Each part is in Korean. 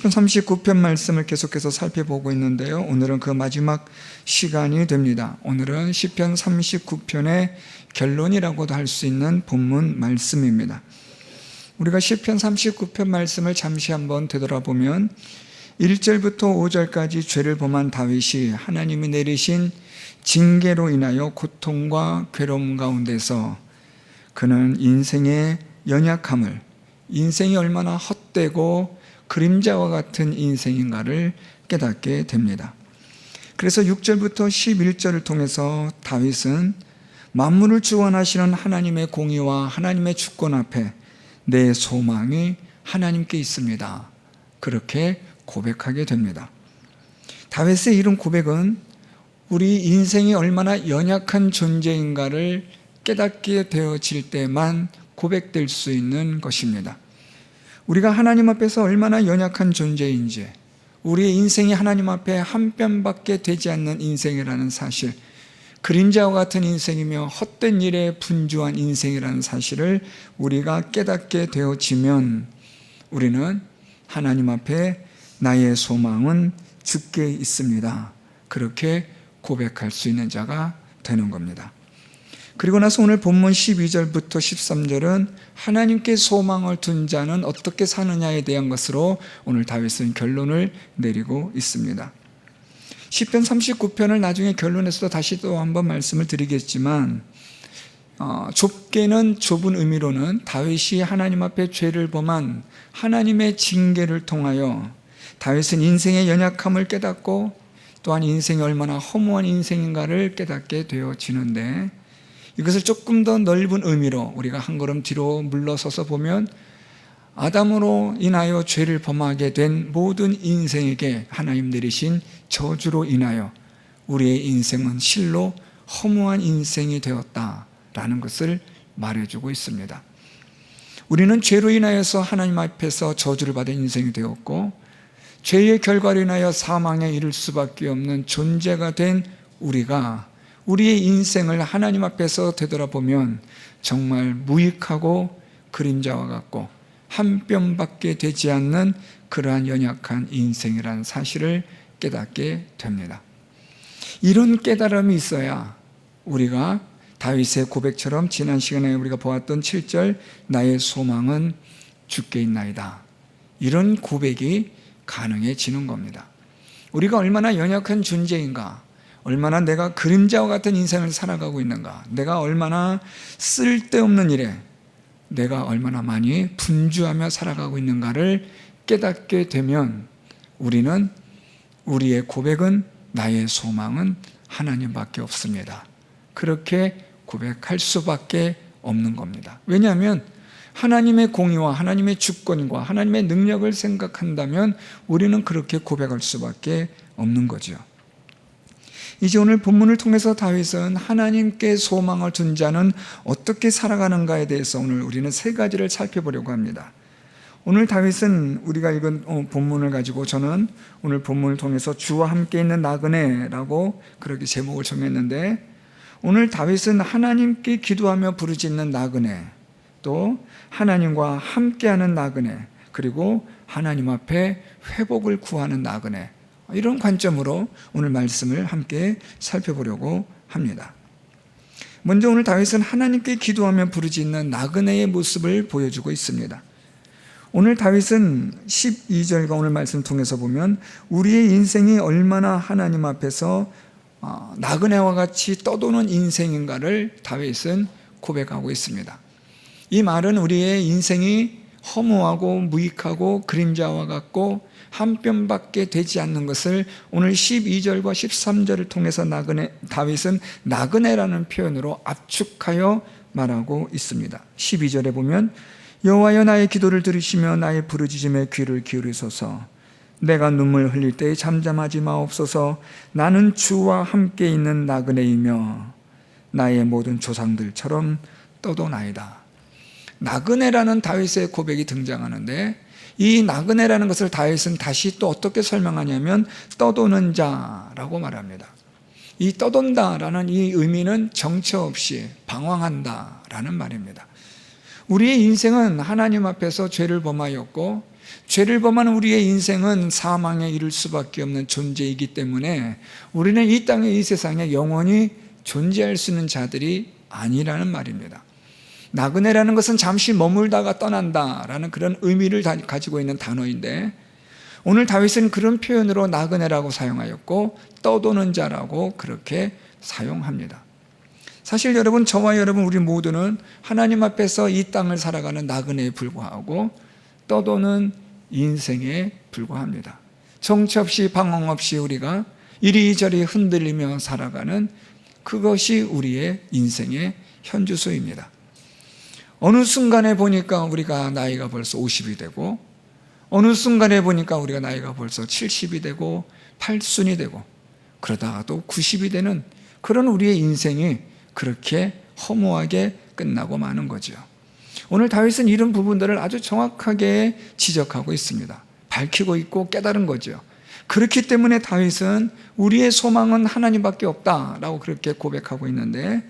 시편 39편 말씀을 계속해서 살펴보고 있는데요, 오늘은 그 마지막 시간이 됩니다. 오늘은 시편 39편의 결론이라고도 할 수 있는 본문 말씀입니다. 우리가 시편 39편 말씀을 잠시 한번 되돌아보면 1절부터 5절까지 죄를 범한 다윗이 하나님이 내리신 징계로 인하여 고통과 괴로움 가운데서 그는 인생의 연약함을, 인생이 얼마나 헛되고 그림자와 같은 인생인가를 깨닫게 됩니다. 그래서 6절부터 11절을 통해서 다윗은 만물을 주관하시는 하나님의 공의와 하나님의 주권 앞에 내 소망이 하나님께 있습니다, 그렇게 고백하게 됩니다. 다윗의 이런 고백은 우리 인생이 얼마나 연약한 존재인가를 깨닫게 되어질 때만 고백될 수 있는 것입니다. 우리가 하나님 앞에서 얼마나 연약한 존재인지, 우리의 인생이 하나님 앞에 한 뼘밖에 되지 않는 인생이라는 사실, 그림자와 같은 인생이며 헛된 일에 분주한 인생이라는 사실을 우리가 깨닫게 되어지면 우리는 하나님 앞에 나의 소망은 주께 있습니다, 그렇게 고백할 수 있는 자가 되는 겁니다. 그리고 나서 오늘 본문 12절부터 13절은 하나님께 소망을 둔 자는 어떻게 사느냐에 대한 것으로 오늘 다윗은 결론을 내리고 있습니다. 시편 39편을 나중에 결론에서도 다시 또 한번 말씀을 드리겠지만, 좁게는 좁은 의미로는 다윗이 하나님 앞에 죄를 범한 하나님의 징계를 통하여 다윗은 인생의 연약함을 깨닫고 또한 인생이 얼마나 허무한 인생인가를 깨닫게 되어지는데, 이것을 조금 더 넓은 의미로 우리가 한 걸음 뒤로 물러서서 보면 아담으로 인하여 죄를 범하게 된 모든 인생에게 하나님 내리신 저주로 인하여 우리의 인생은 실로 허무한 인생이 되었다라는 것을 말해주고 있습니다. 우리는 죄로 인하여서 하나님 앞에서 저주를 받은 인생이 되었고, 죄의 결과로 인하여 사망에 이를 수밖에 없는 존재가 된 우리가 우리의 인생을 하나님 앞에서 되돌아보면 정말 무익하고 그림자와 같고 한 뼘밖에 되지 않는 그러한 연약한 인생이라는 사실을 깨닫게 됩니다. 이런 깨달음이 있어야 우리가 다윗의 고백처럼 지난 시간에 우리가 보았던 7절 나의 소망은 주께 있나이다, 이런 고백이 가능해지는 겁니다. 우리가 얼마나 연약한 존재인가, 얼마나 내가 그림자와 같은 인생을 살아가고 있는가, 내가 얼마나 쓸데없는 일에 내가 얼마나 많이 분주하며 살아가고 있는가를 깨닫게 되면 우리는, 우리의 고백은 나의 소망은 하나님밖에 없습니다, 그렇게 고백할 수밖에 없는 겁니다. 왜냐하면 하나님의 공의와 하나님의 주권과 하나님의 능력을 생각한다면 우리는 그렇게 고백할 수밖에 없는 거죠. 이제 오늘 본문을 통해서 다윗은 하나님께 소망을 둔 자는 어떻게 살아가는가에 대해서 오늘 우리는 세 가지를 살펴보려고 합니다. 오늘 다윗은 우리가 읽은 본문을 가지고 저는 오늘 본문을 통해서 주와 함께 있는 나그네라고 그렇게 제목을 정했는데, 오늘 다윗은 하나님께 기도하며 부르짖는 나그네, 또 하나님과 함께하는 나그네, 그리고 하나님 앞에 회복을 구하는 나그네, 이런 관점으로 오늘 말씀을 함께 살펴보려고 합니다. 먼저 오늘 다윗은 하나님께 기도하며 부르짖는 나그네의 모습을 보여주고 있습니다. 오늘 다윗은 12절과 오늘 말씀 통해서 보면 우리의 인생이 얼마나 하나님 앞에서 나그네와 같이 떠도는 인생인가를 다윗은 고백하고 있습니다. 이 말은 우리의 인생이 허무하고 무익하고 그림자와 같고 한 뼘밖에 되지 않는 것을 오늘 12절과 13절을 통해서 다윗은 나그네라는 표현으로 압축하여 말하고 있습니다. 12절에 보면 여호와여 나의 기도를 들으시며 나의 부르짖음에 귀를 기울이소서, 내가 눈물 흘릴 때에 잠잠하지 마옵소서, 나는 주와 함께 있는 나그네이며 나의 모든 조상들처럼 떠도나이다. 나그네라는 다윗의 고백이 등장하는데, 이 나그네라는 것을 다윗은 다시 또 어떻게 설명하냐면 떠도는 자라고 말합니다. 이 떠돈다라는 이 의미는 정처 없이 방황한다라는 말입니다. 우리의 인생은 하나님 앞에서 죄를 범하였고 죄를 범한 우리의 인생은 사망에 이를 수밖에 없는 존재이기 때문에 우리는 이 땅의 이 세상에 영원히 존재할 수 있는 자들이 아니라는 말입니다. 나그네라는 것은 잠시 머물다가 떠난다라는 그런 의미를 가지고 있는 단어인데, 오늘 다윗은 그런 표현으로 나그네라고 사용하였고 떠도는 자라고 그렇게 사용합니다. 사실 여러분, 저와 여러분 우리 모두는 하나님 앞에서 이 땅을 살아가는 나그네에 불과하고 떠도는 인생에 불과합니다. 정처 없이 방황 없이 우리가 이리저리 흔들리며 살아가는 그것이 우리의 인생의 현주소입니다. 어느 순간에 보니까 우리가 나이가 벌써 50이 되고, 어느 순간에 보니까 우리가 나이가 벌써 70이 되고 80이 되고, 그러다가 또 90이 되는 그런 우리의 인생이 그렇게 허무하게 끝나고 마는 거죠. 오늘 다윗은 이런 부분들을 아주 정확하게 지적하고 있습니다. 밝히고 있고 깨달은 거죠. 그렇기 때문에 다윗은 우리의 소망은 하나님밖에 없다라고 그렇게 고백하고 있는데,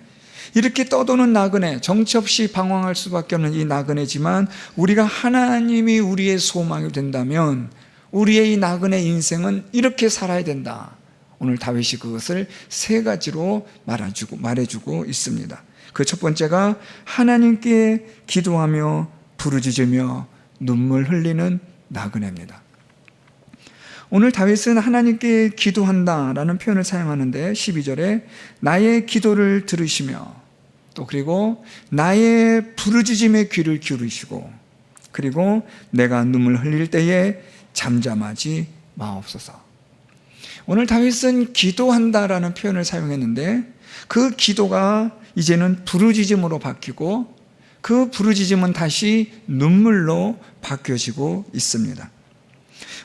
이렇게 떠도는 나그네, 정처 없이 방황할 수밖에 없는 이 나그네지만 우리가 하나님이 우리의 소망이 된다면 우리의 이 나그네 인생은 이렇게 살아야 된다. 오늘 다윗이 그것을 세 가지로 말해주고 있습니다. 그 첫 번째가 하나님께 기도하며 부르짖으며 눈물 흘리는 나그네입니다. 오늘 다윗은 하나님께 기도한다라는 표현을 사용하는데, 12절에 나의 기도를 들으시며, 또 그리고 나의 부르짖음에 귀를 기울이시고, 그리고 내가 눈물 흘릴 때에 잠잠하지 마옵소서. 오늘 다윗은 기도한다라는 표현을 사용했는데, 그 기도가 이제는 부르짖음으로 바뀌고 그 부르짖음은 다시 눈물로 바뀌어지고 있습니다.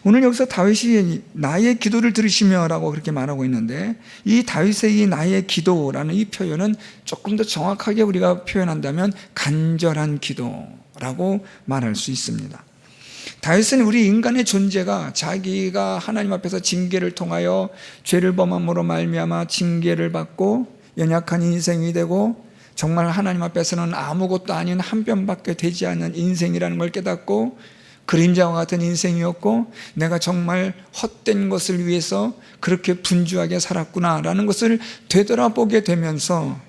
오늘 여기서 다윗이 나의 기도를 들으시며 라고 그렇게 말하고 있는데, 이 다윗의 이 나의 기도라는 이 표현은 조금 더 정확하게 우리가 표현한다면 간절한 기도라고 말할 수 있습니다. 다윗은 우리 인간의 존재가 자기가 하나님 앞에서 징계를 통하여 죄를 범함으로 말미암아 징계를 받고 연약한 인생이 되고, 정말 하나님 앞에서는 아무것도 아닌 한 뼘밖에 되지 않는 인생이라는 걸 깨닫고 그림자와 같은 인생이었고 내가 정말 헛된 것을 위해서 그렇게 분주하게 살았구나라는 것을 되돌아보게 되면서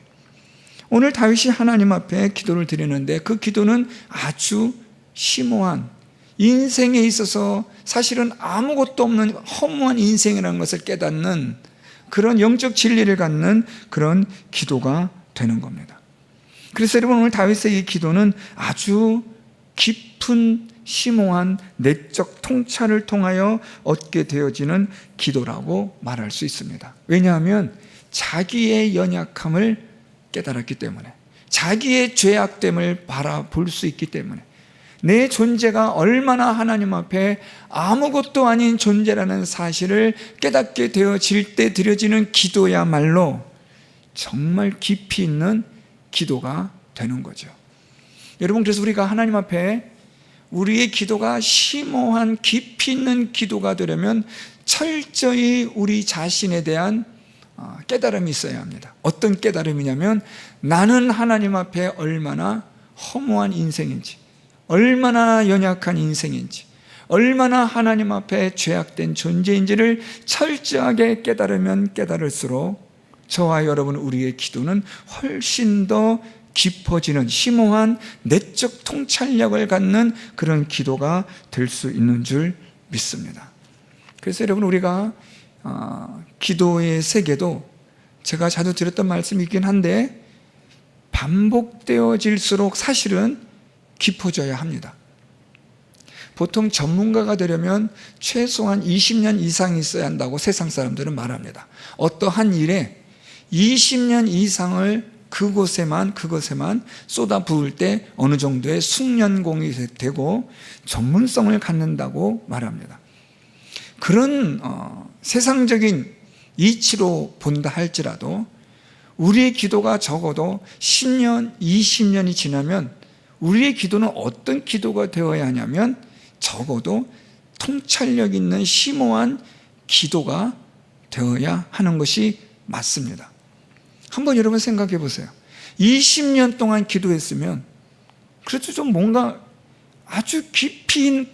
오늘 다윗이 하나님 앞에 기도를 드리는데, 그 기도는 아주 심오한, 인생에 있어서 사실은 아무것도 없는 허무한 인생이라는 것을 깨닫는 그런 영적 진리를 갖는 그런 기도가 되는 겁니다. 그래서 여러분, 오늘 다윗의 이 기도는 아주 깊은 심오한 내적 통찰을 통하여 얻게 되어지는 기도라고 말할 수 있습니다. 왜냐하면 자기의 연약함을 깨달았기 때문에, 자기의 죄악됨을 바라볼 수 있기 때문에, 내 존재가 얼마나 하나님 앞에 아무것도 아닌 존재라는 사실을 깨닫게 되어질 때 드려지는 기도야말로 정말 깊이 있는 기도가 되는 거죠. 여러분, 그래서 우리가 하나님 앞에 우리의 기도가 심오한 깊이 있는 기도가 되려면 철저히 우리 자신에 대한 깨달음이 있어야 합니다. 어떤 깨달음이냐면, 나는 하나님 앞에 얼마나 허무한 인생인지, 얼마나 연약한 인생인지, 얼마나 하나님 앞에 죄악된 존재인지를 철저하게 깨달으면 깨달을수록 저와 여러분, 우리의 기도는 훨씬 더 깊어지는 심오한 내적 통찰력을 갖는 그런 기도가 될 수 있는 줄 믿습니다. 그래서 여러분, 우리가 기도의 세계도 제가 자주 드렸던 말씀이긴 한데, 반복되어질수록 사실은 깊어져야 합니다. 보통 전문가가 되려면 최소한 20년 이상이 있어야 한다고 세상 사람들은 말합니다. 어떠한 일에 20년 이상을 그것에만 쏟아 부을 때 어느 정도의 숙련공이 되고 전문성을 갖는다고 말합니다. 그런 세상적인 이치로 본다 할지라도 우리의 기도가 적어도 10년, 20년이 지나면 우리의 기도는 어떤 기도가 되어야 하냐면 적어도 통찰력 있는 심오한 기도가 되어야 하는 것이 맞습니다. 한번 여러분 생각해 보세요. 20년 동안 기도했으면 그래도 좀 뭔가 아주 깊이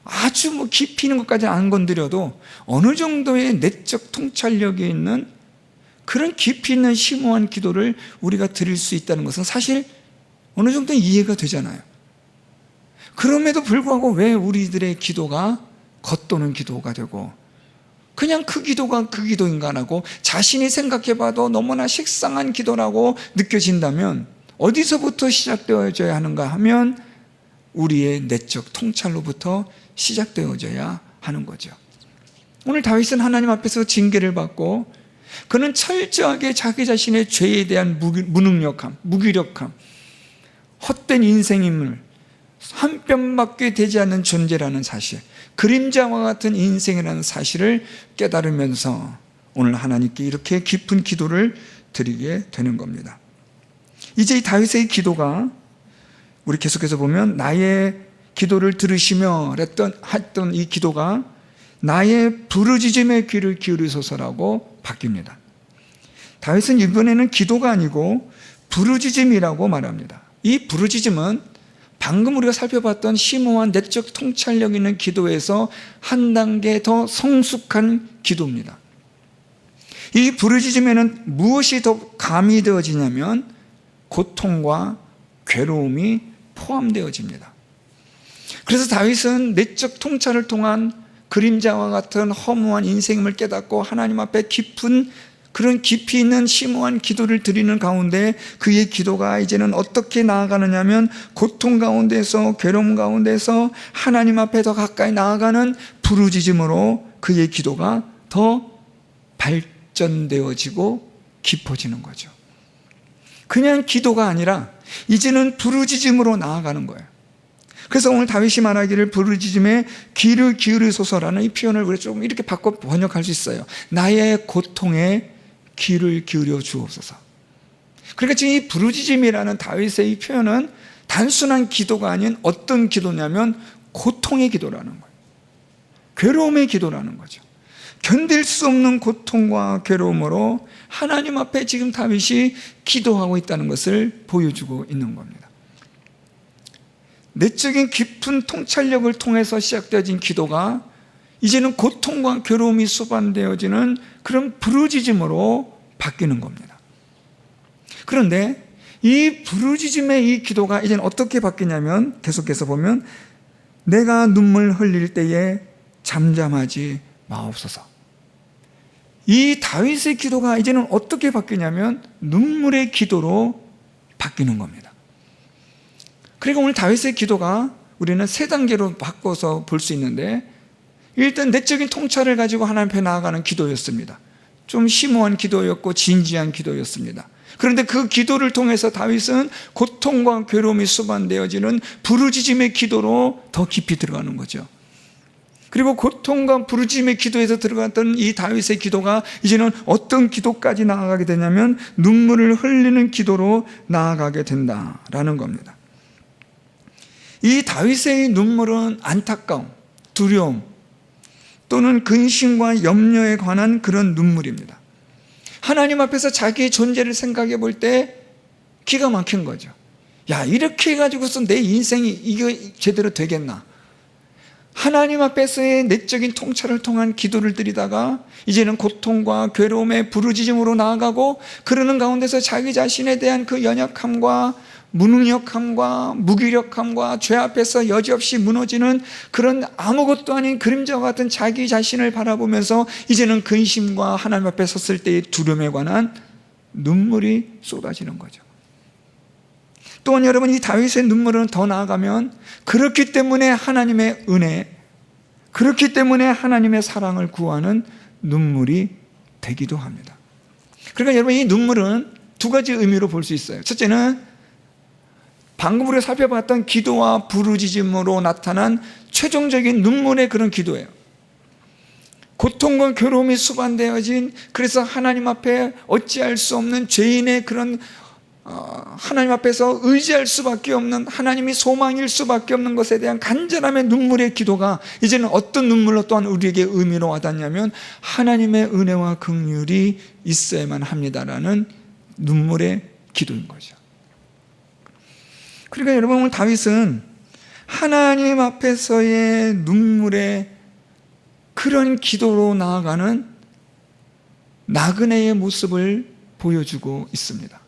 아주 깊이 있는 것까지 안 건드려도 어느 정도의 내적 통찰력이 있는 그런 깊이 있는 심오한 기도를 우리가 드릴 수 있다는 것은 사실 어느 정도 이해가 되잖아요. 그럼에도 불구하고 왜 우리들의 기도가 겉도는 기도가 되고 그냥 그 기도가 그 기도인가 하고 자신이 생각해봐도 너무나 식상한 기도라고 느껴진다면 어디서부터 시작되어져야 하는가 하면 우리의 내적 통찰로부터 시작되어져야 하는 거죠. 오늘 다윗은 하나님 앞에서 징계를 받고 그는 철저하게 자기 자신의 죄에 대한 무능력함, 무기력함, 헛된 인생임을 한 뼘밖에 되지 않는 존재라는 사실, 그림자와 같은 인생이라는 사실을 깨달으면서 오늘 하나님께 이렇게 깊은 기도를 드리게 되는 겁니다. 이제 이 다윗의 기도가 우리 계속해서 보면 나의 기도를 들으시며 했던 이 기도가 나의 부르짖음의 귀를 기울이소서라고 바뀝니다. 다윗은 이번에는 기도가 아니고 부르짖음이라고 말합니다. 이 부르짖음은 방금 우리가 살펴봤던 심오한 내적 통찰력 있는 기도에서 한 단계 더 성숙한 기도입니다. 이 부르짖음에는 무엇이 더 가미되어지냐면 고통과 괴로움이 포함되어집니다. 그래서 다윗은 내적 통찰을 통한 그림자와 같은 허무한 인생임을 깨닫고 하나님 앞에 깊은 그런 깊이 있는 심오한 기도를 드리는 가운데 그의 기도가 이제는 어떻게 나아가느냐 하면 고통 가운데서 괴로움 가운데서 하나님 앞에 더 가까이 나아가는 부르짖음으로 그의 기도가 더 발전되어지고 깊어지는 거죠. 그냥 기도가 아니라 이제는 부르짖음으로 나아가는 거예요. 그래서 오늘 다윗이 말하기를 부르짖음에 귀를 기울이소서라는 이 표현을 우리가 조금 이렇게 바꿔 번역할 수 있어요. 나의 고통에 귀를 기울여 주옵소서. 그러니까 지금 이 부르짖음이라는 다윗의 이 표현은 단순한 기도가 아닌 어떤 기도냐면 고통의 기도라는 거예요. 괴로움의 기도라는 거죠. 견딜 수 없는 고통과 괴로움으로 하나님 앞에 지금 다윗이 기도하고 있다는 것을 보여주고 있는 겁니다. 내적인 깊은 통찰력을 통해서 시작되어진 기도가 이제는 고통과 괴로움이 수반되어지는 그런 부르짖음으로 바뀌는 겁니다. 그런데 이 부르짖음의 이 기도가 이제는 어떻게 바뀌냐면 계속해서 보면 내가 눈물 흘릴 때에 잠잠하지 마옵소서. 이 다윗의 기도가 이제는 어떻게 바뀌냐면 눈물의 기도로 바뀌는 겁니다. 그리고 오늘 다윗의 기도가 우리는 세 단계로 바꿔서 볼 수 있는데 일단 내적인 통찰을 가지고 하나님 앞에 나아가는 기도였습니다. 좀 심오한 기도였고 진지한 기도였습니다. 그런데 그 기도를 통해서 다윗은 고통과 괴로움이 수반되어지는 부르짖음의 기도로 더 깊이 들어가는 거죠. 그리고 고통과 부르짖음의 기도에서 들어갔던 이 다윗의 기도가 이제는 어떤 기도까지 나아가게 되냐면 눈물을 흘리는 기도로 나아가게 된다라는 겁니다. 이 다윗의 눈물은 안타까움, 두려움 또는 근심과 염려에 관한 그런 눈물입니다. 하나님 앞에서 자기의 존재를 생각해 볼 때 기가 막힌 거죠. 야, 이렇게 해가지고서 내 인생이 이거 제대로 되겠나? 하나님 앞에서의 내적인 통찰을 통한 기도를 드리다가 이제는 고통과 괴로움의 부르짖음으로 나아가고 그러는 가운데서 자기 자신에 대한 그 연약함과 무능력함과 무기력함과 죄 앞에서 여지없이 무너지는 그런 아무것도 아닌 그림자와 같은 자기 자신을 바라보면서 이제는 근심과 하나님 앞에 섰을 때의 두려움에 관한 눈물이 쏟아지는 거죠. 또한 여러분, 이 다윗의 눈물은 더 나아가면 그렇기 때문에 하나님의 은혜, 그렇기 때문에 하나님의 사랑을 구하는 눈물이 되기도 합니다. 그러니까 여러분, 이 눈물은 두 가지 의미로 볼 수 있어요. 첫째는 방금 우리가 살펴봤던 기도와 부르짖음으로 나타난 최종적인 눈물의 그런 기도예요. 고통과 괴로움이 수반되어진, 그래서 하나님 앞에 어찌할 수 없는 죄인의 그런 하나님 앞에서 의지할 수밖에 없는, 하나님이 소망일 수밖에 없는 것에 대한 간절함의 눈물의 기도가 이제는 어떤 눈물로 또한 우리에게 의미로 와닿냐면 하나님의 은혜와 긍휼이 있어야만 합니다라는 눈물의 기도인 거죠. 그러니까 여러분, 오늘 다윗은 하나님 앞에서의 눈물의 그런 기도로 나아가는 나그네의 모습을 보여주고 있습니다.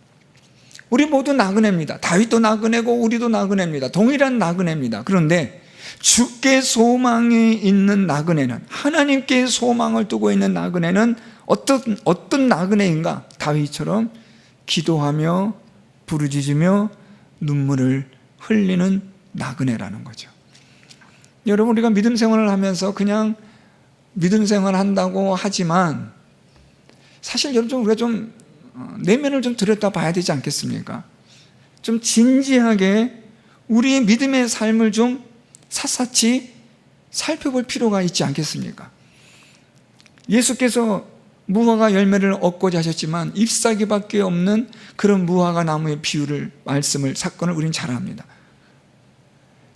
우리 모두 나그네입니다. 다윗도 나그네고 우리도 나그네입니다. 동일한 나그네입니다. 그런데 주께 소망이 있는 나그네는, 하나님께 소망을 두고 있는 나그네는 어떤 나그네인가? 다윗처럼 기도하며 부르짖으며 눈물을 흘리는 나그네라는 거죠. 여러분, 우리가 믿음 생활을 하면서 그냥 믿음 생활을 한다고 하지만 사실 여러분, 우리가 좀 내면을 좀 들여다봐야 되지 않겠습니까? 좀 진지하게 우리의 믿음의 삶을 좀 샅샅이 살펴볼 필요가 있지 않겠습니까? 예수께서 무화과 열매를 얻고자 하셨지만 잎사귀밖에 없는 그런 무화과 나무의 비유를, 말씀을, 사건을 우리는 잘 압니다.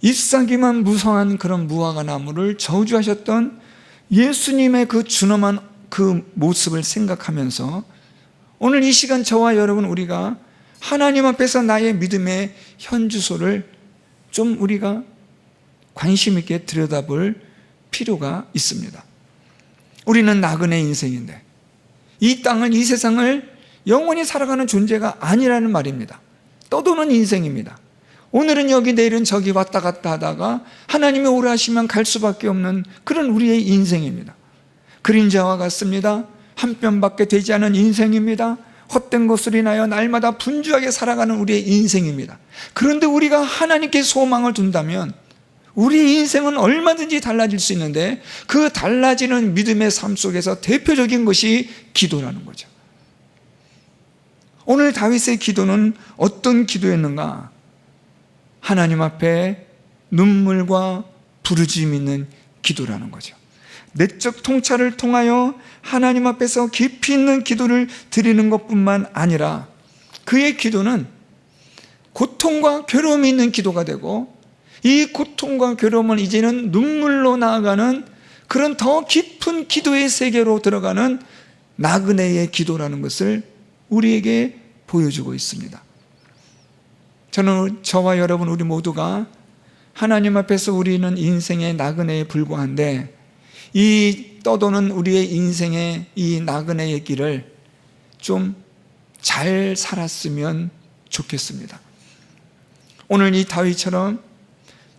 잎사귀만 무성한 그런 무화과 나무를 저주하셨던 예수님의 그 준엄한 그 모습을 생각하면서 오늘 이 시간 저와 여러분, 우리가 하나님 앞에서 나의 믿음의 현주소를 좀 우리가 관심 있게 들여다볼 필요가 있습니다. 우리는 나그네 인생인데 이 땅을, 이 세상을 영원히 살아가는 존재가 아니라는 말입니다. 떠도는 인생입니다. 오늘은 여기, 내일은 저기 왔다 갔다 하다가 하나님이 오래 하시면 갈 수밖에 없는 그런 우리의 인생입니다. 그림자와 같습니다. 한 뼘밖에 되지 않은 인생입니다. 헛된 것을 인하여 날마다 분주하게 살아가는 우리의 인생입니다. 그런데 우리가 하나님께 소망을 둔다면 우리 인생은 얼마든지 달라질 수 있는데 그 달라지는 믿음의 삶 속에서 대표적인 것이 기도라는 거죠. 오늘 다윗의 기도는 어떤 기도였는가? 하나님 앞에 눈물과 부르짖음 있는 기도라는 거죠. 내적 통찰을 통하여 하나님 앞에서 깊이 있는 기도를 드리는 것뿐만 아니라 그의 기도는 고통과 괴로움이 있는 기도가 되고 이 고통과 괴로움은 이제는 눈물로 나아가는 그런 더 깊은 기도의 세계로 들어가는 나그네의 기도라는 것을 우리에게 보여주고 있습니다. 저는, 저와 여러분, 우리 모두가 하나님 앞에서 우리는 인생의 나그네에 불과한데 이 떠도는 우리의 인생의 이 나그네의 길을 좀 잘 살았으면 좋겠습니다. 오늘 이 다윗처럼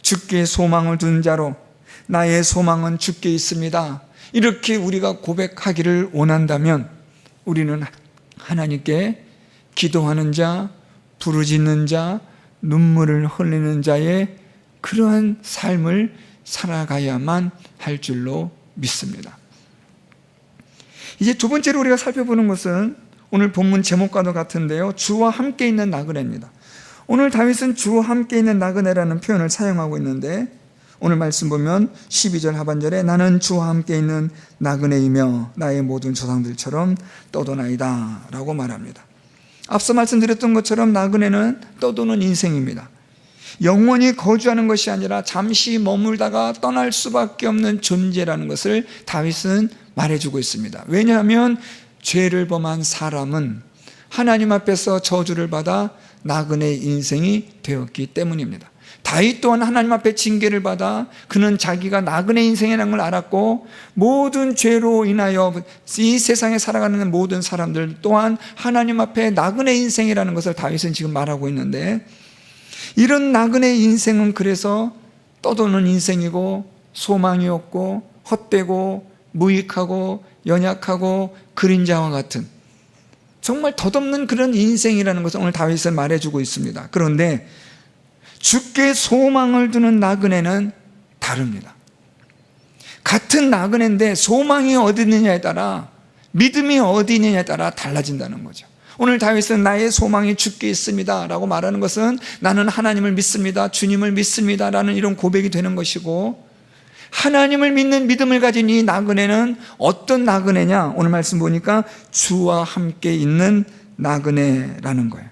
주께 소망을 둔 자로 나의 소망은 주께 있습니다, 이렇게 우리가 고백하기를 원한다면 우리는 하나님께 기도하는 자, 부르짖는 자, 눈물을 흘리는 자의 그러한 삶을 살아가야만 할 줄로 믿습니다. 이제 두 번째로 우리가 살펴보는 것은 오늘 본문 제목과도 같은데요, 주와 함께 있는 나그네입니다. 오늘 다윗은 주와 함께 있는 나그네라는 표현을 사용하고 있는데 오늘 말씀 보면 12절 하반절에 나는 주와 함께 있는 나그네이며 나의 모든 조상들처럼 떠도나이다 라고 말합니다. 앞서 말씀드렸던 것처럼 나그네는 떠도는 인생입니다. 영원히 거주하는 것이 아니라 잠시 머물다가 떠날 수밖에 없는 존재라는 것을 다윗은 말해주고 있습니다. 왜냐하면 죄를 범한 사람은 하나님 앞에서 저주를 받아 나그네의 인생이 되었기 때문입니다. 다윗 또한 하나님 앞에 징계를 받아 그는 자기가 나그네 인생이라는 걸 알았고 모든 죄로 인하여 이 세상에 살아가는 모든 사람들 또한 하나님 앞에 나그네 인생이라는 것을 다윗은 지금 말하고 있는데, 이런 나그네 인생은 그래서 떠도는 인생이고 소망이 없고 헛되고 무익하고 연약하고 그림자와 같은 정말 덧없는 그런 인생이라는 것을 오늘 다윗은 말해주고 있습니다. 그런데 주께 소망을 두는 나그네는 다릅니다. 같은 나그네인데 소망이 어디 있느냐에 따라, 믿음이 어디 있느냐에 따라 달라진다는 거죠. 오늘 다윗은 나의 소망이 주께 있습니다 라고 말하는 것은 나는 하나님을 믿습니다, 주님을 믿습니다 라는 이런 고백이 되는 것이고, 하나님을 믿는 믿음을 가진 이 나그네는 어떤 나그네냐? 오늘 말씀 보니까 주와 함께 있는 나그네라는 거예요.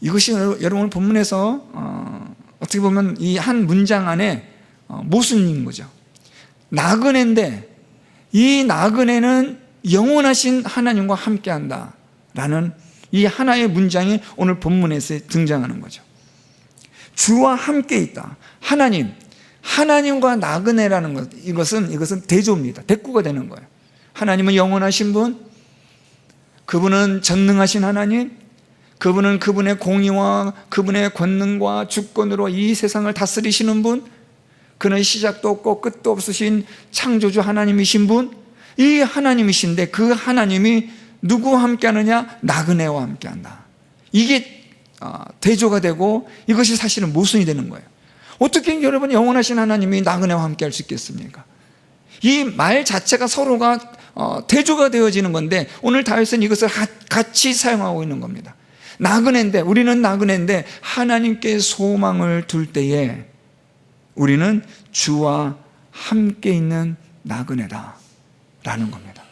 이것이 여러분 본문에서 어떻게 보면 이 한 문장 안에 모순인 거죠. 나그네인데 이 나그네는 영원하신 하나님과 함께한다 라는 이 하나의 문장이 오늘 본문에서 등장하는 거죠. 주와 함께 있다. 하나님과 나그네라는 것, 이것은 대조입니다. 대꾸가 되는 거예요. 하나님은 영원하신 분, 그분은 전능하신 하나님, 그분은 그분의 공의와 그분의 권능과 주권으로 이 세상을 다스리시는 분, 그는 시작도 없고 끝도 없으신 창조주 하나님이신 분, 이 하나님이신데 그 하나님이 누구와 함께하느냐? 나그네와 함께한다. 이게 대조가 되고 이것이 사실은 모순이 되는 거예요. 어떻게 여러분 영원하신 하나님이 나그네와 함께할 수 있겠습니까? 이 말 자체가 서로가 대조가 되어지는 건데 오늘 다윗은 이것을 같이 사용하고 있는 겁니다. 우리는 나그네인데 하나님께 소망을 둘 때에 우리는 주와 함께 있는 나그네다 라는 겁니다.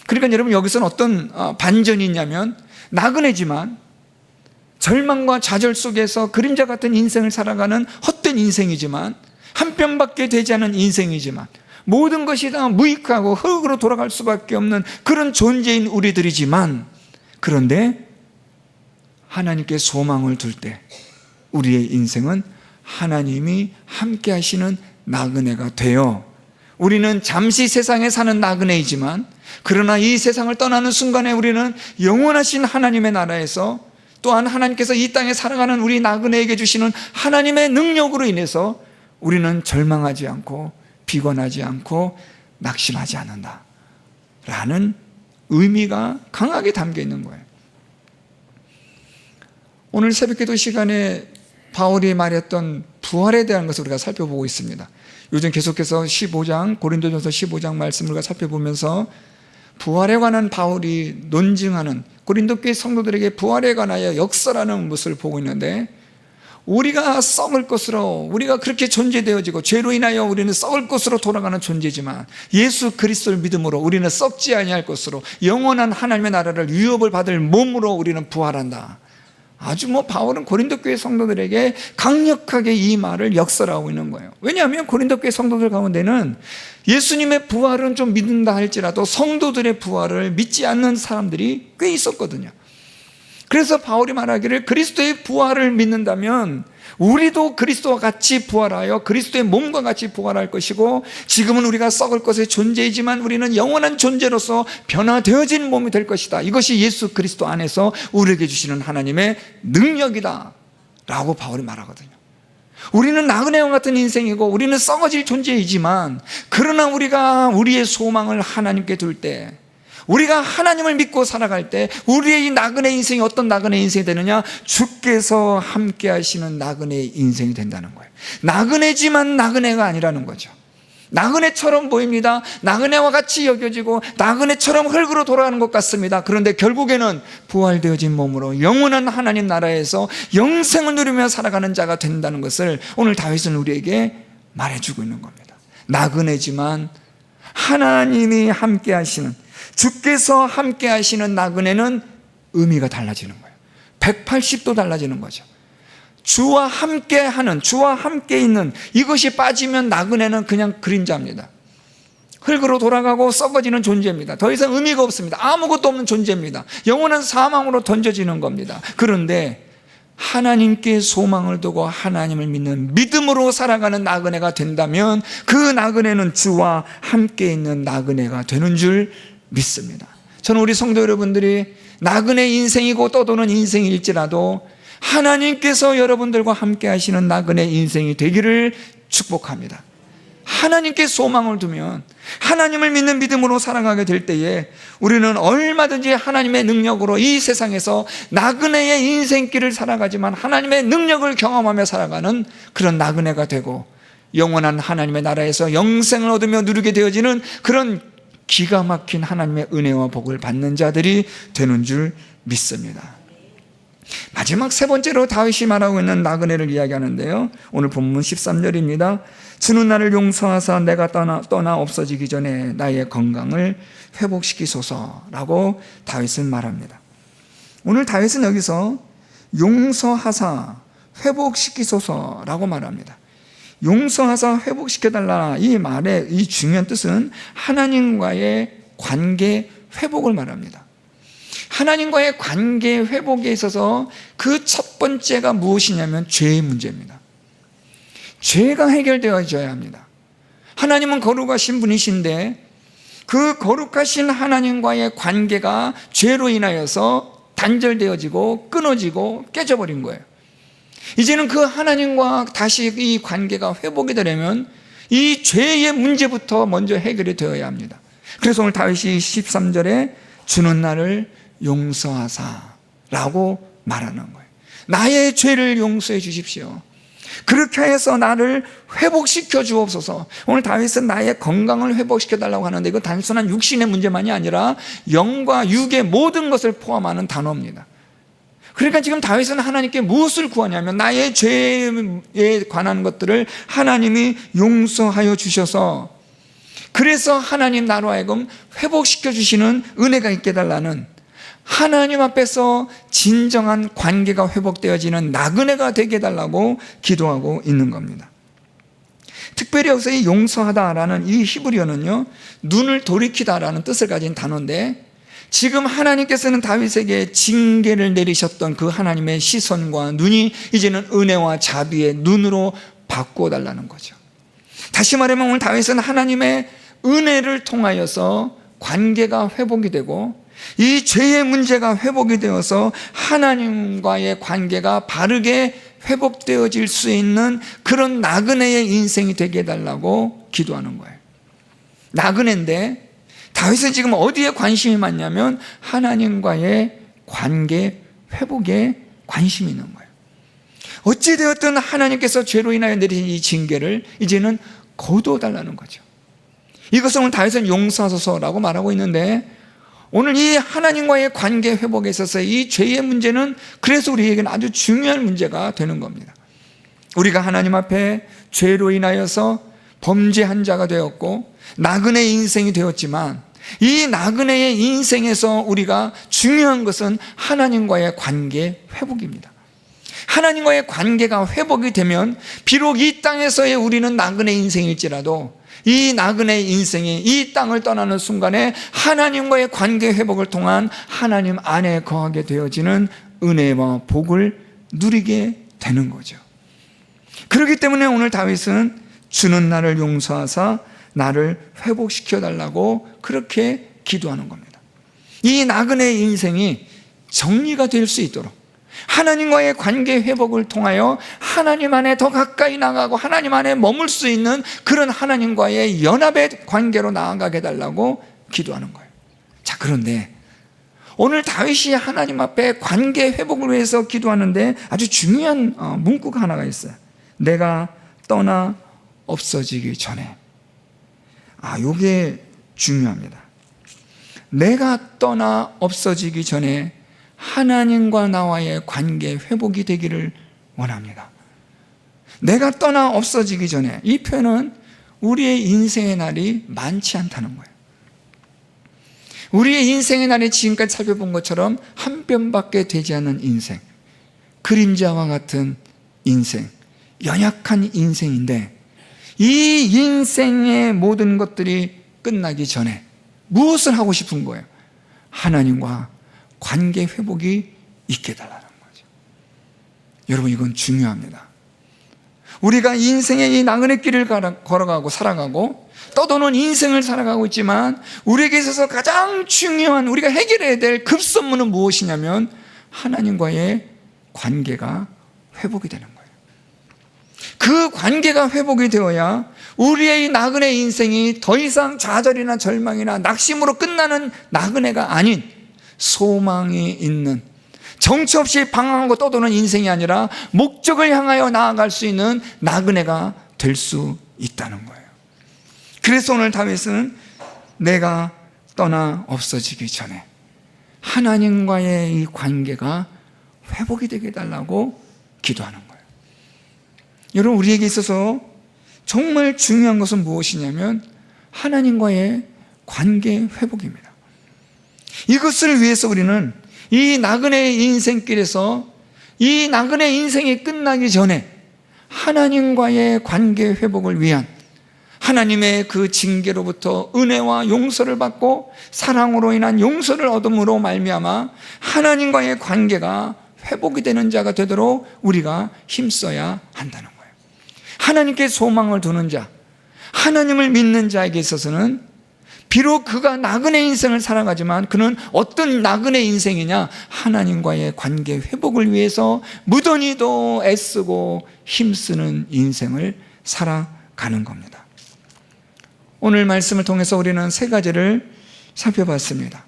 그러니까 여러분 여기서는 어떤 반전이 있냐면 나그네지만 절망과 좌절 속에서 그림자 같은 인생을 살아가는 헛된 인생이지만 한편밖에 되지 않은 인생이지만 모든 것이 다 무익하고 흙으로 돌아갈 수밖에 없는 그런 존재인 우리들이지만 그런데 하나님께 소망을 둘 때 우리의 인생은 하나님이 함께 하시는 나그네가 되어 우리는 잠시 세상에 사는 나그네이지만 그러나 이 세상을 떠나는 순간에 우리는 영원하신 하나님의 나라에서 또한 하나님께서 이 땅에 살아가는 우리 나그네에게 주시는 하나님의 능력으로 인해서 우리는 절망하지 않고 비관하지 않고 낙심하지 않는다 라는 의미가 강하게 담겨 있는 거예요. 오늘 새벽기도 시간에 바울이 말했던 부활에 대한 것을 우리가 살펴보고 있습니다. 요즘 계속해서 15장 고린도전서 15장 말씀을 우리가 살펴보면서 부활에 관한 바울이 논증하는 고린도 교회 성도들에게 부활에 관하여 역설하는 모습을 보고 있는데 우리가 썩을 것으로 우리가 그렇게 존재되어지고 죄로 인하여 우리는 썩을 것으로 돌아가는 존재지만 예수 그리스도를 믿음으로 우리는 썩지 아니할 것으로 영원한 하나님의 나라를 유업을 받을 몸으로 우리는 부활한다. 아주 바울은 고린도 교회 성도들에게 강력하게 이 말을 역설하고 있는 거예요. 왜냐하면 고린도 교회 성도들 가운데는 예수님의 부활은 좀 믿는다 할지라도 성도들의 부활을 믿지 않는 사람들이 꽤 있었거든요. 그래서 바울이 말하기를 그리스도의 부활을 믿는다면 우리도 그리스도와 같이 부활하여 그리스도의 몸과 같이 부활할 것이고 지금은 우리가 썩을 것의 존재이지만 우리는 영원한 존재로서 변화되어진 몸이 될 것이다. 이것이 예수 그리스도 안에서 우리에게 주시는 하나님의 능력이다 라고 바울이 말하거든요. 우리는 나그네와 같은 인생이고 우리는 썩어질 존재이지만 그러나 우리가 우리의 소망을 하나님께 둘 때 우리가 하나님을 믿고 살아갈 때 우리의 이 나그네 인생이 어떤 나그네 인생이 되느냐? 주께서 함께 하시는 나그네의 인생이 된다는 거예요. 나그네지만 나그네가 아니라는 거죠. 나그네처럼 보입니다. 나그네와 같이 여겨지고 나그네처럼 흙으로 돌아가는 것 같습니다. 그런데 결국에는 부활되어진 몸으로 영원한 하나님 나라에서 영생을 누리며 살아가는 자가 된다는 것을 오늘 다윗은 우리에게 말해주고 있는 겁니다. 나그네지만 하나님이 함께 하시는 주께서 함께 하시는 나그네는 의미가 달라지는 거예요. 180도 달라지는 거죠. 주와 함께 하는, 주와 함께 있는 이것이 빠지면 나그네는 그냥 그림자입니다. 흙으로 돌아가고 썩어지는 존재입니다. 더 이상 의미가 없습니다. 아무것도 없는 존재입니다. 영원한 사망으로 던져지는 겁니다. 그런데 하나님께 소망을 두고 하나님을 믿는 믿음으로 살아가는 나그네가 된다면 그 나그네는 주와 함께 있는 나그네가 되는 줄 믿습니다. 저는 우리 성도 여러분들이 나그네 인생이고 떠도는 인생일지라도 하나님께서 여러분들과 함께 하시는 나그네 인생이 되기를 축복합니다. 하나님께 소망을 두면 하나님을 믿는 믿음으로 살아가게 될 때에 우리는 얼마든지 하나님의 능력으로 이 세상에서 나그네의 인생길을 살아가지만 하나님의 능력을 경험하며 살아가는 그런 나그네가 되고 영원한 하나님의 나라에서 영생을 얻으며 누리게 되어지는 그런 기가 막힌 하나님의 은혜와 복을 받는 자들이 되는 줄 믿습니다. 마지막 세 번째로 다윗이 말하고 있는 나그네를 이야기하는데요, 오늘 본문 13절입니다. 주는 나를 용서하사 내가 떠나 없어지기 전에 나의 건강을 회복시키소서라고 다윗은 말합니다. 오늘 다윗은 여기서 용서하사 회복시키소서라고 말합니다. 용서하사 회복시켜달라, 이 말의 이 중요한 뜻은 하나님과의 관계 회복을 말합니다. 하나님과의 관계 회복에 있어서 그 첫 번째가 무엇이냐면 죄의 문제입니다. 죄가 해결되어져야 합니다. 하나님은 거룩하신 분이신데 그 거룩하신 하나님과의 관계가 죄로 인하여서 단절되어지고 끊어지고 깨져버린 거예요. 이제는 그 하나님과 다시 이 관계가 회복이 되려면 이 죄의 문제부터 먼저 해결이 되어야 합니다. 그래서 오늘 다윗이 13절에 주는 나를 용서하사 라고 말하는 거예요. 나의 죄를 용서해 주십시오. 그렇게 해서 나를 회복시켜 주옵소서. 오늘 다윗은 나의 건강을 회복시켜 달라고 하는데 이거 단순한 육신의 문제만이 아니라 영과 육의 모든 것을 포함하는 단어입니다. 그러니까 지금 다윗은 하나님께 무엇을 구하냐면 나의 죄에 관한 것들을 하나님이 용서하여 주셔서 그래서 하나님 나로 하여금 회복시켜 주시는 은혜가 있게 달라는 하나님 앞에서 진정한 관계가 회복되어지는 나그네가 되게 해달라고 기도하고 있는 겁니다. 특별히 여기서 이 용서하다라는 이 히브리어는요, 눈을 돌이키다라는 뜻을 가진 단어인데 지금 하나님께서는 다윗에게 징계를 내리셨던 그 하나님의 시선과 눈이 이제는 은혜와 자비의 눈으로 바꾸어달라는 거죠. 다시 말하면 오늘 다윗은 하나님의 은혜를 통하여서 관계가 회복이 되고 이 죄의 문제가 회복이 되어서 하나님과의 관계가 바르게 회복되어질 수 있는 그런 나그네의 인생이 되게 해달라고 기도하는 거예요. 나그네인데 다윗은 지금 어디에 관심이 많냐면 하나님과의 관계 회복에 관심이 있는 거예요. 어찌되었든 하나님께서 죄로 인하여 내리신 이 징계를 이제는 거두어달라는 거죠. 이것을 오늘 다윗은 용서하소서라고 말하고 있는데 오늘 이 하나님과의 관계 회복에 있어서 이 죄의 문제는 그래서 우리에게는 아주 중요한 문제가 되는 겁니다. 우리가 하나님 앞에 죄로 인하여서 범죄한 자가 되었고 나그네 인생이 되었지만 이 나그네의 인생에서 우리가 중요한 것은 하나님과의 관계 회복입니다. 하나님과의 관계가 회복이 되면 비록 이 땅에서의 우리는 나그네 인생일지라도 이 나그네의 인생이 이 땅을 떠나는 순간에 하나님과의 관계 회복을 통한 하나님 안에 거하게 되어지는 은혜와 복을 누리게 되는 거죠. 그렇기 때문에 오늘 다윗은 주는 나를 용서하사 나를 회복시켜 달라고 그렇게 기도하는 겁니다. 이 나그네의 인생이 정리가 될 수 있도록 하나님과의 관계 회복을 통하여 하나님 안에 더 가까이 나가고 하나님 안에 머물 수 있는 그런 하나님과의 연합의 관계로 나아가게 해달라고 기도하는 거예요. 자, 그런데 오늘 다윗이 하나님 앞에 관계 회복을 위해서 기도하는데 아주 중요한 문구가 하나가 있어요. 내가 떠나 없어지기 전에. 이게 중요합니다. 내가 떠나 없어지기 전에 하나님과 나와의 관계 회복이 되기를 원합니다. 내가 떠나 없어지기 전에, 이 표현은 우리의 인생의 날이 많지 않다는 거예요. 우리의 인생의 날이 지금까지 살펴본 것처럼 한 뼘밖에 되지 않는 인생, 그림자와 같은 인생, 연약한 인생인데 이 인생의 모든 것들이 끝나기 전에 무엇을 하고 싶은 거예요? 하나님과 관계 회복이 있게 해달라는 거죠. 여러분, 이건 중요합니다. 우리가 인생의 이 나그네 길을 걸어가고 살아가고 떠도는 인생을 살아가고 있지만 우리에게 있어서 가장 중요한 우리가 해결해야 될 급선무는 무엇이냐면 하나님과의 관계가 회복이 되는 거예요. 그 관계가 회복이 되어야 우리의 이 나그네 인생이 더 이상 좌절이나 절망이나 낙심으로 끝나는 나그네가 아닌 소망이 있는, 정처 없이 방황하고 떠도는 인생이 아니라 목적을 향하여 나아갈 수 있는 나그네가 될 수 있다는 거예요. 그래서 오늘 다윗은 내가 떠나 없어지기 전에 하나님과의 이 관계가 회복이 되게 해달라고 기도하는 거예요. 여러분, 우리에게 있어서 정말 중요한 것은 무엇이냐면 하나님과의 관계 회복입니다. 이것을 위해서 우리는 이 나그네의 인생길에서 이 나그네 인생이 끝나기 전에 하나님과의 관계 회복을 위한, 하나님의 그 징계로부터 은혜와 용서를 받고 사랑으로 인한 용서를 얻음으로 말미암아 하나님과의 관계가 회복이 되는 자가 되도록 우리가 힘써야 한다는 거예요. 하나님께 소망을 두는 자, 하나님을 믿는 자에게 있어서는 비록 그가 나그네 인생을 살아가지만 그는 어떤 나그네 인생이냐? 하나님과의 관계 회복을 위해서 무던히도 애쓰고 힘쓰는 인생을 살아가는 겁니다. 오늘 말씀을 통해서 우리는 세 가지를 살펴봤습니다.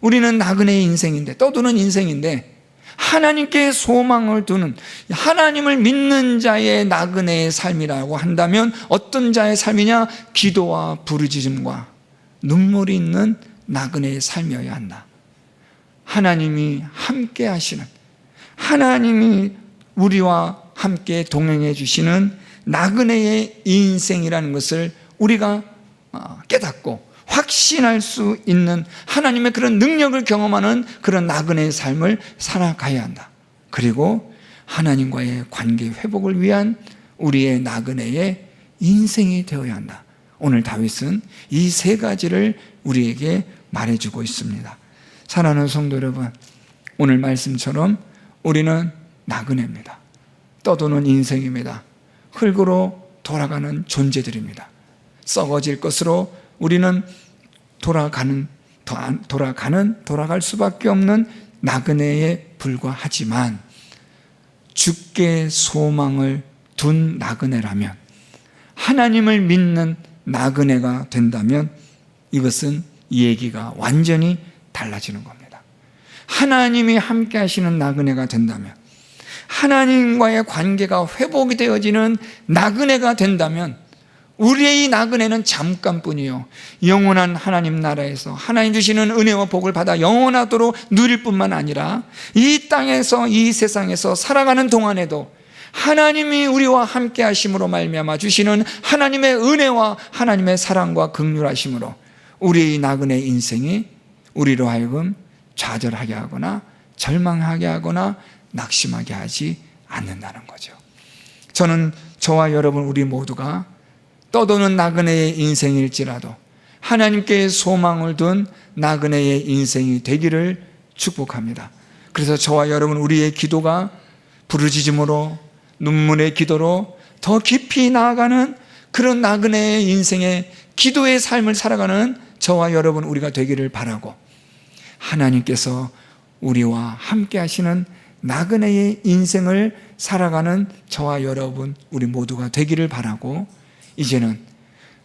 우리는 나그네의 인생인데, 떠도는 인생인데, 하나님께 소망을 두는, 하나님을 믿는 자의 나그네의 삶이라고 한다면 어떤 자의 삶이냐? 기도와 부르짖음과 눈물이 있는 나그네의 삶이어야 한다. 하나님이 함께 하시는, 하나님이 우리와 함께 동행해 주시는 나그네의 인생이라는 것을 우리가 깨닫고 확신할 수 있는 하나님의 그런 능력을 경험하는 그런 나그네의 삶을 살아가야 한다. 그리고 하나님과의 관계 회복을 위한 우리의 나그네의 인생이 되어야 한다. 오늘 다윗은 이 세 가지를 우리에게 말해주고 있습니다. 사랑하는 성도 여러분, 오늘 말씀처럼 우리는 나그네입니다. 떠도는 인생입니다. 흙으로 돌아가는 존재들입니다. 썩어질 것으로 우리는 돌아갈 수밖에 없는 나그네에 불과하지만 주께 소망을 둔 나그네라면, 하나님을 믿는 나그네가 된다면 이것은 얘기가 완전히 달라지는 겁니다. 하나님이 함께 하시는 나그네가 된다면, 하나님과의 관계가 회복이 되어지는 나그네가 된다면 우리의 이 나그네는 잠깐뿐이요, 영원한 하나님 나라에서 하나님 주시는 은혜와 복을 받아 영원하도록 누릴 뿐만 아니라 이 땅에서, 이 세상에서 살아가는 동안에도 하나님이 우리와 함께 하심으로 말미암아 주시는 하나님의 은혜와 하나님의 사랑과 긍휼하심으로 우리의 나그네 인생이 우리로 하여금 좌절하게 하거나 절망하게 하거나 낙심하게 하지 않는다는 거죠. 저는 저와 여러분 우리 모두가 떠도는 나그네의 인생일지라도 하나님께 소망을 둔 나그네의 인생이 되기를 축복합니다. 그래서 저와 여러분 우리의 기도가 부르짖음으로, 눈물의 기도로 더 깊이 나아가는 그런 나그네의 인생의 기도의 삶을 살아가는 저와 여러분 우리가 되기를 바라고, 하나님께서 우리와 함께 하시는 나그네의 인생을 살아가는 저와 여러분 우리 모두가 되기를 바라고, 이제는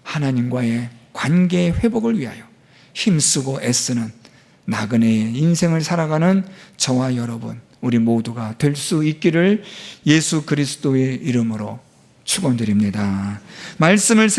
하나님과의 관계 회복을 위하여 힘쓰고 애쓰는 나그네의 인생을 살아가는 저와 여러분 우리 모두가 될 수 있기를 예수 그리스도의 이름으로 축원드립니다. 말씀을